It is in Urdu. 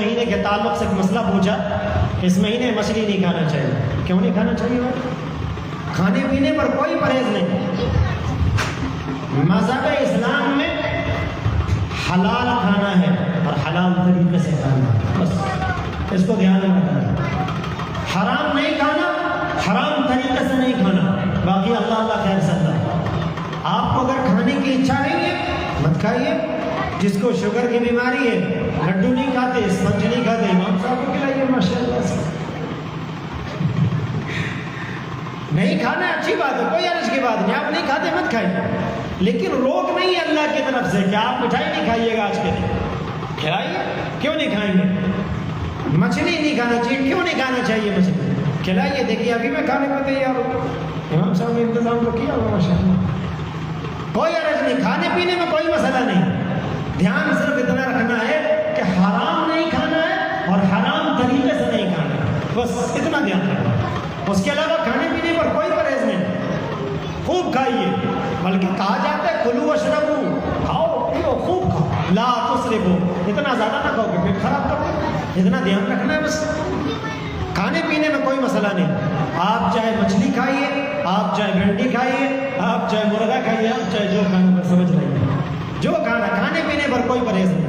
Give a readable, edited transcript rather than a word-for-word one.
مہینے کے تعلق سے ایک مسئلہ پوچھا کہ اس مہینے مچھلی نہیں کھانا چاہیے. کیوں نہیں کھانا چاہیے بھائی؟ کھانے پینے پر کوئی پرہیز نہیں. مذہب اسلام میں حلال کھانا ہے اور حلال طریقے سے کھانا ہے، بس اس کو دھیان میں رکھنا. حرام نہیں کھانا، حرام طریقے سے نہیں کھانا. باقی اللہ خیر سنتا. آپ کو اگر کھانے کی اچھا نہیں ہے مت کھائیے. جس کو شوگر کی بیماری ہے لڈو نہیں کھاتے، اسپنج نہیں کھاتے، امام صاحب کو کھلائیے ماشاء اللہ سے. نہیں کھانا اچھی بات ہے، کوئی عرض کی بات نہیں. آپ نہیں کھاتے مت کھائیے، لیکن روک نہیں ہے اللہ کی طرف سے کہ آپ مٹھائی نہیں کھائیے گا آج کے دن. کھلائیے، کیوں نہیں کھائیں گے؟ مچھلی نہیں کھانا چاہیے، کیوں نہیں کھانا چاہیے مچھلی؟ کھلائیے. دیکھیے ابھی میں کھانے کو تیار ہوں. امام صاحب نے انتظام تو کیا ہوا ماشاء اللہ. کوئی عرض نہیں، کھانے پینے میں کوئی مسئلہ نہیں. دھیان صرف اتنا رکھنا ہے کہ حرام نہیں کھانا ہے اور حرام طریقے سے نہیں کھانا ہے، بس اتنا دھیان رکھنا. اس کے علاوہ کھانے پینے پر کوئی پرہیز نہیں. خوب کھائیے، بلکہ کہا جاتا ہے کلو واشربو، کھاؤ پیو خوب کھاؤ، لا تسرفو، اتنا زیادہ نہ کھاؤ کہ پیٹ خراب کر دو. اتنا دھیان رکھنا ہے بس. کھانے پینے میں کوئی مسئلہ نہیں. آپ چاہے مچھلی کھائیے، آپ چاہے بھنڈی کھائیے، آپ چاہے مرغا کھائیے، آپ چاہے جو کھانا پر سمجھ رہیے، جو کھانا. کھانے پینے پر کوئی پرہیز نہیں.